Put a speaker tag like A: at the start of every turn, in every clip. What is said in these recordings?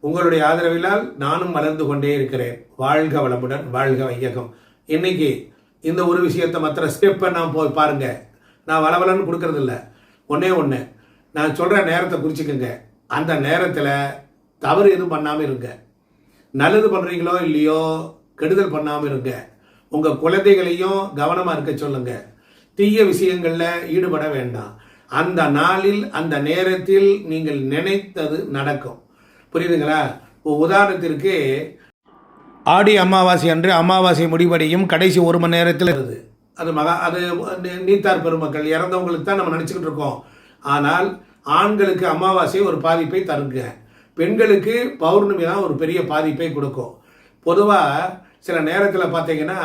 A: உங்களுடைய ஆதரவினால் நானும் வளர்ந்து கொண்டே இருக்கிறேன். வாழ்க வளமுடன், வாழ்க வையகம். இன்னைக்கு இந்த ஒரு விஷயத்தை மாத்திர ஸ்டெப்பை நான் போய் பாருங்க. நான் வளவலன்னு கொடுக்கறது இல்லை. ஒன்று நான் சொல்கிற நேரத்தை குறிச்சிக்கோங்க. அந்த நேரத்தில் தவறு எதுவும் பண்ணாமல் இருங்க. நல்லது பண்ணுறீங்களோ இல்லையோ கெடுதல் பண்ணாமல் இருங்க. உங்கள் குழந்தைகளையும் கவனமாக இருக்க சொல்லுங்க. தீய விஷயங்களில் ஈடுபட வேண்டாம். அந்த நாளில் அந்த நேரத்தில் நீங்கள் நினைத்தது நடக்கும். புரியுதுங்களா? உதாரணத்திற்கு ஆடி அமாவாசை அன்று அமாவாசை முடிவடையும் கடைசி 1 மணி நேரத்தில் இருக்குது. அது நீத்தார் பெருமக்கள் இறந்தவங்களுக்கு தான் நம்ம நினச்சிக்கிட்டு இருக்கோம். ஆனால் ஆண்களுக்கு அமாவாசை ஒரு பாதிப்பை தருங்க. பெண்களுக்கு பௌர்ணமி தான் ஒரு பெரிய பாதிப்பை கொடுக்கும். பொதுவாக சில நேரத்தில் பார்த்தீங்கன்னா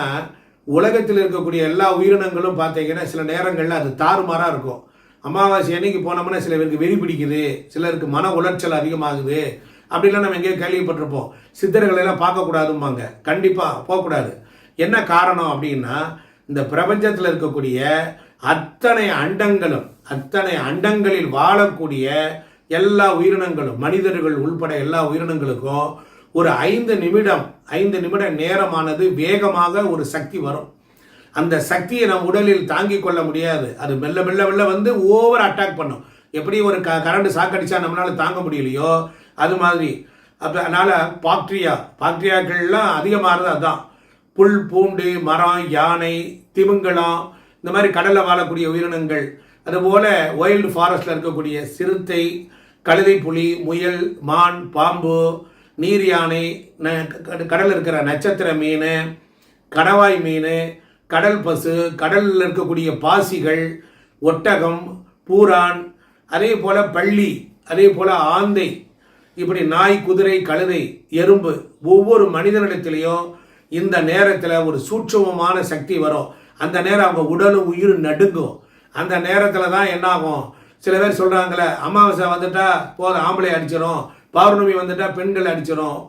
A: உலகத்தில் இருக்கக்கூடிய எல்லா உயிரினங்களும் பார்த்தீங்கன்னா சில நேரங்களில் அது தாறுமாறாக இருக்கும். அமாவாசை அன்னைக்கு போனோம்னா சில பேருக்கு வெறி பிடிக்குது, சிலருக்கு மன உளைச்சல் அதிகமாகுது. அப்படிலாம் நம்ம எங்கேயோ கேள்விப்பட்டிருப்போம். சித்தர்களெல்லாம் பார்க்கக்கூடாதும்பாங்க. கண்டிப்பாக போகக்கூடாது. என்ன காரணம் அப்படின்னா, இந்த பிரபஞ்சத்தில் இருக்கக்கூடிய அத்தனை அண்டங்களில் வாழக்கூடிய எல்லா உயிரினங்களும், மனிதர்கள் உள்பட எல்லா உயிரினங்களுக்கும் ஒரு 5 நிமிட நேரமானது வேகமாக ஒரு சக்தி வரும். அந்த சக்தியை நம்ம உடலில் தாங்கிக் கொள்ள முடியாது. அது மெல்ல மெல்ல மெல்ல வந்து ஓவர் அட்டாக் பண்ணும். எப்படி ஒரு கரண்ட் சாக்கடிச்சா நம்மளால தாங்க முடியலையோ அது மாதிரி. அதனால பாக்டீரியாக்கள்லாம் அதிகமாகிறது அதுதான். புல், பூண்டு, மரம், யானை, திமிங்கலம், இந்த மாதிரி கடலில் வாழக்கூடிய உயிரினங்கள், அதுபோல வைல்டு ஃபாரஸ்டில் இருக்கக்கூடிய சிறுத்தை, கழுதை புலி, முயல், மான், பாம்பு, நீர் யானை, கடலில் இருக்கிற நட்சத்திர மீன், கடவாய் மீன், கடல் பசு, கடலில் இருக்கக்கூடிய பாசிகள், ஒட்டகம், பூரான், அதே போல் பள்ளி, அதே போல் ஆந்தை, இப்படி நாய், குதிரை, கழுதை, எறும்பு, ஒவ்வொரு மனிதனிடத்திலையும் இந்த நேரத்தில் ஒரு சூட்சமமான சக்தி வரும். அந்த நேரம் அவங்க உடலும் உயிரும் நடுங்கும். அந்த நேரத்தில் தான் என்னாகும், சில பேர் சொல்கிறாங்களே அமாவாசை வந்துட்டா போதும் ஆம்பளை அடிச்சிடும், பௌர்ணமி வந்துட்டா பெண்கள் அடிச்சிடும்.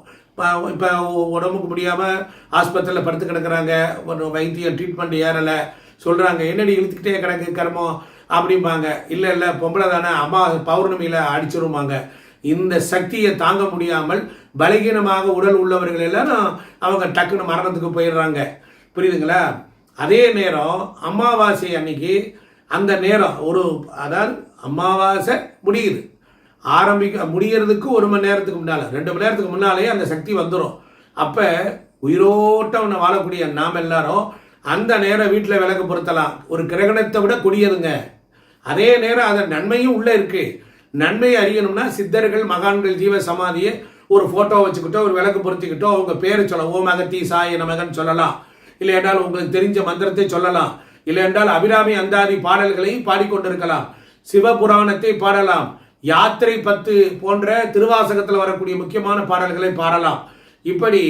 A: இப்போ உடம்புக்கு முடியாமல் ஆஸ்பத்திரியில் படுத்து கிடக்கிறாங்க, வைத்தியம் ட்ரீட்மெண்ட் ஏறலை சொல்கிறாங்க. என்னடி இழுத்துக்கிட்டே கிடக்கு கர்மம் அப்படிம்பாங்க. இல்லை பொம்பளை தானே பௌர்ணமியில் அடிச்சிருவாங்க. இந்த சக்தியை தாங்க முடியாமல் பலகீனமாக உடல் உள்ளவர்கள் எல்லாரும் அவங்க டக்குன்னு மரணத்துக்கு போயிடுறாங்க. புரியுதுங்களா? அதே நேரம் அமாவாசை அன்னைக்கு அந்த நேரம் அதாவது அமாவாசை முடிகிறதுக்கு 1 மணி நேரத்துக்கு முன்னால், 2 மணி நேரத்துக்கு முன்னாலே அந்த சக்தி வந்துடும். அப்போ உயிரோட்டம் வாழக்கூடிய நாம் எல்லாரும் அந்த நேரம் வீட்டில் விளக்கு பொருத்தலாம். ஒரு கிரகணத்தை விட கொடியதுங்க. அதே நேரம் அதன் நன்மையும் உள்ளே இருக்கு. நன்மையை அறியணும்னா சித்தர்கள், மகான்கள் ஜீவ சமாதியை ஒரு ஃபோட்டோ வச்சுக்கிட்டோ ஒரு விளக்கு பொருத்திக்கிட்டோ அவங்க பேரை சொல்லலாம். ஓம் அகத்தி சாய நமகன் சொல்லலாம். இல்லை என்றால் உங்களுக்கு தெரிஞ்ச மந்திரத்தை சொல்லலாம். இல்லை என்றால் அபிராமி அந்தாதி பாடல்களையும் பாடிக்கொண்டிருக்கலாம். சிவபுராணத்தை பாடலாம். யாத்திரை 10 போன்ற திருவாசகத்தில் வரக்கூடிய முக்கியமான பாடல்களை பாடலாம். இப்படி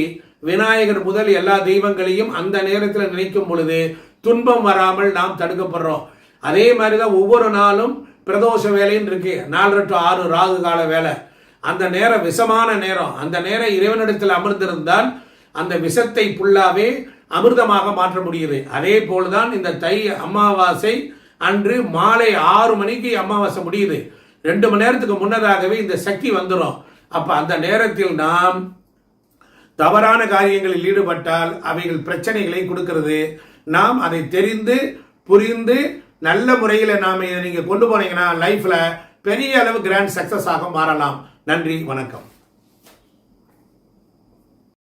A: விநாயகர் முதல் எல்லா தெய்வங்களையும் அந்த நேரத்தில் நினைக்கும் பொழுது துன்பம் வராமல் நாம் தடுக்கப்படுறோம். அதே மாதிரி தான் ஒவ்வொரு நாளும் பிரதோஷ வேலைன்னு இருக்கு. 4 to 6 ராகு கால வேலை. அந்த நேரம் விஷமான நேரம். அந்த நேரம் இறைவனிடத்தில் அமர்ந்திருந்தால் அந்த விஷத்தை புல்லாவே அமிர்தமாக மாற்ற முடியுது. அதே போல்தான் இந்த தை அமாவாசை அன்று மாலை 6 மணிக்கு அமாவாசை முடியுது. 2 மணி நேரத்துக்கு முன்னதாகவே இந்த சக்தி வந்துடும். அப்ப அந்த நேரத்தில் நாம் தவறான காரியங்களில் ஈடுபட்டால் அவைகள் பிரச்சனைகளை கொடுக்கிறது. நாம் அதை தெரிந்து புரிந்து நல்ல முறையில் நாம் இதை நீங்கள் கொண்டு போனீங்கன்னா லைஃப்ல பெரிய அளவு கிராண்ட் சக்சஸ் ஆக மாறலாம். நன்றி, வணக்கம்.